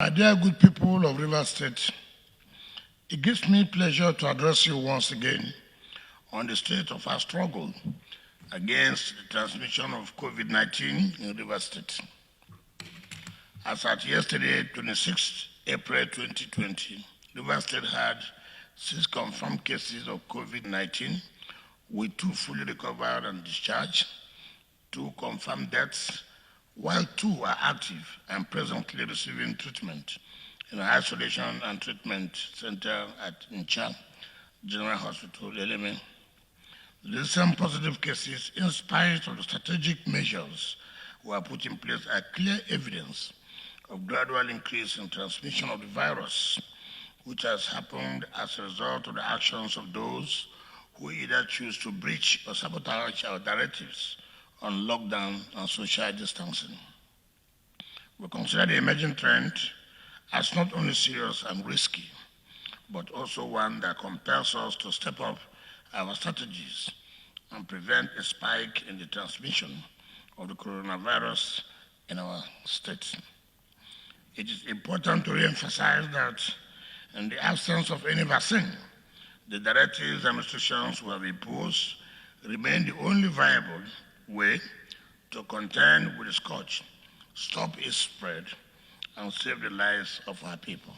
My dear good people of Rivers State, it gives me pleasure to address you once again on the state of our struggle against the transmission of COVID-19 in Rivers State. As at yesterday, 26 April 2020, Rivers State had 6 confirmed cases of COVID-19, with 2 fully recovered and discharged, 2 confirmed deaths, while 2 are active and presently receiving treatment in an isolation and treatment center at Ncha General Hospital, Eleme. The recent positive cases, in spite of the strategic measures were put in place, are clear evidence of gradual increase in transmission of the virus, which has happened as a result of the actions of those who either choose to breach or sabotage our directives on lockdown and social distancing. We consider the emerging trend as not only serious and risky, but also one that compels us to step up our strategies and prevent a spike in the transmission of the coronavirus in our state. It is important to re-emphasize that in the absence of any vaccine, the directives and restrictions we have imposed remain the only viable way to contend with the scourge, stop its spread, and save the lives of our people.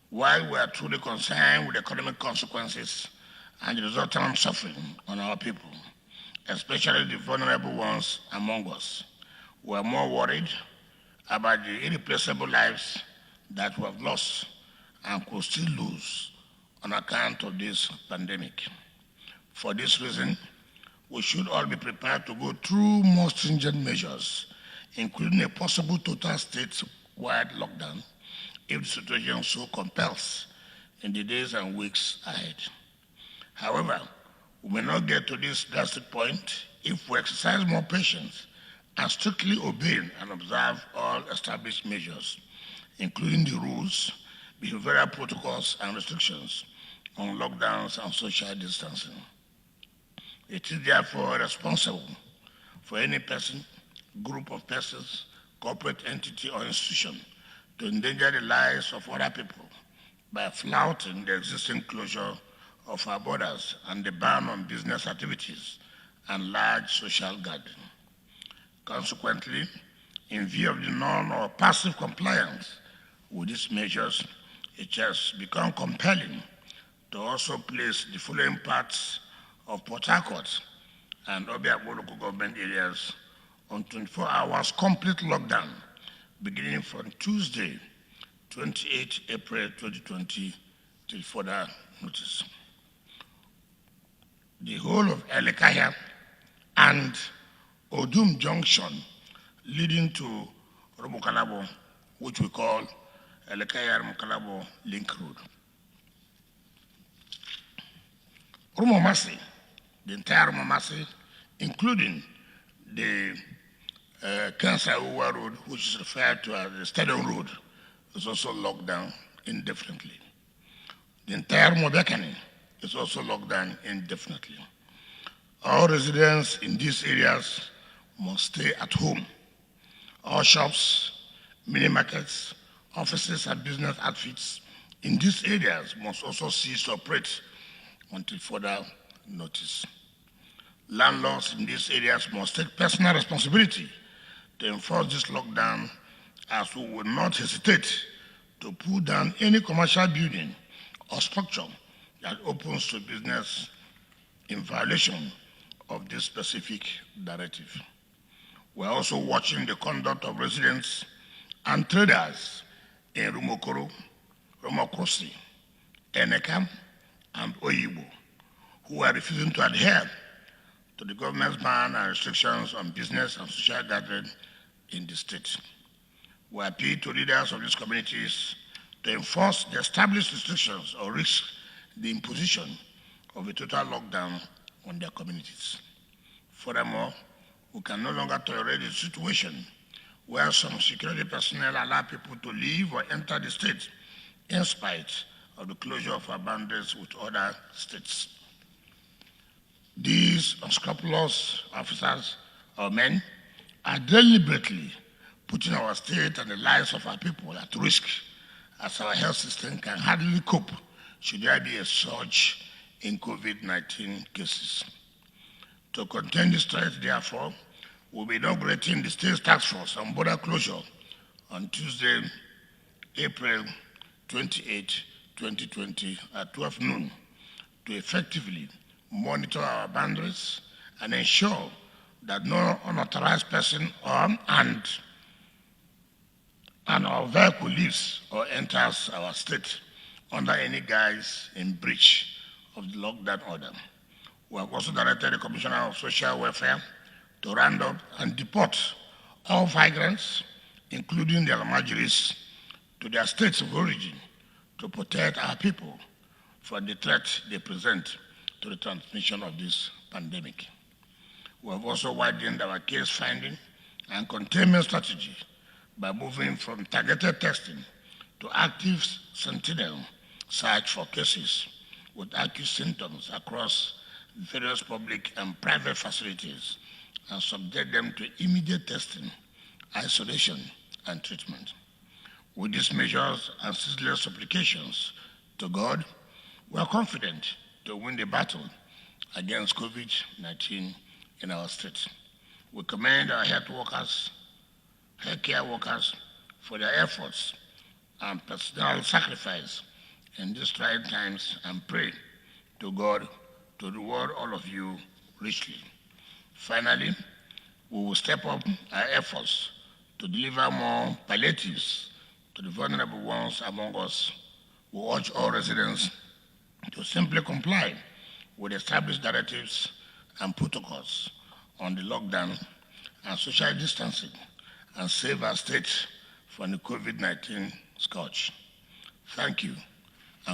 While we are truly concerned with economic consequences and the resultant suffering on our people, especially the vulnerable ones among us, we are more worried about the irreplaceable lives that we have lost and could still lose on account of this pandemic. For this reason, we should all be prepared to go through more stringent measures, including a possible total state-wide lockdown, if the situation so compels in the days and weeks ahead. However, we may not get to this drastic point if we exercise more patience and strictly obey and observe all established measures, including the rules, behavioral protocols, and restrictions on lockdowns and social distancing. It is therefore responsible for any person, group of persons, corporate entity, or institution to endanger the lives of other people by flouting the existing closure of our borders and the ban on business activities and large social gathering. Consequently, in view of the non or passive compliance with these measures, it has become compelling to also place the following parts of Port Harcourt and Obiakpo local government areas on 24 hours complete lockdown beginning from Tuesday, 28 April 2020 till further notice. The whole of Elekaya and Odum Junction leading to Romokalabo, which we call Elekaya Romokalabo Link Road. Rumomasi, the entire Rumomasi, including the Kansa-Uwa Road, which is referred to as the Stadium Road, is also locked down indefinitely. The entire Mobekani is also locked down indefinitely. All residents in these areas must stay at home. All shops, mini markets, offices, and business outfits in these areas must also cease to operate until further notice. Landlords in these areas must take personal responsibility to enforce this lockdown, as we will not hesitate to pull down any commercial building or structure that opens to business in violation of this specific directive. We are also watching the conduct of residents and traders in Rumokoro, Romokrosi, Enekam, and Oyibo, who are refusing to adhere to the government's ban and restrictions on business and social gathering in the state. We appeal to leaders of these communities to enforce the established restrictions or risk the imposition of a total lockdown on their communities. Furthermore, we can no longer tolerate a situation where some security personnel allow people to leave or enter the state in spite of the closure of our boundaries with other states. These unscrupulous officers or men are deliberately putting our state and the lives of our people at risk, as our health system can hardly cope should there be a surge in COVID-19 cases. To contain this threat, therefore, we'll be inaugurating the State Task Force on Border Closure on Tuesday, April 28, 2020 at 12 noon to effectively monitor our boundaries and ensure that no unauthorized person or vehicle leaves or enters our state under any guise in breach of the lockdown order. We have also directed the Commissioner of Social Welfare to round up and deport all migrants, including their Almajiris, to their states of origin to protect our people from the threat they present to the transmission of this pandemic. We have also widened our case finding and containment strategy by moving from targeted testing to active sentinel search for cases with acute symptoms across various public and private facilities and subject them to immediate testing, isolation, and treatment. With these measures and ceaseless supplications to God, we are confident to win the battle against COVID-19 in our state. We commend our healthcare workers for their efforts and personal sacrifice in these trying times and pray to God to reward all of you richly. Finally, we will step up our efforts to deliver more palliatives to the vulnerable ones among us. We urge all residents to simply comply with established directives and protocols on the lockdown and social distancing and save our state from the COVID-19 scourge. Thank you.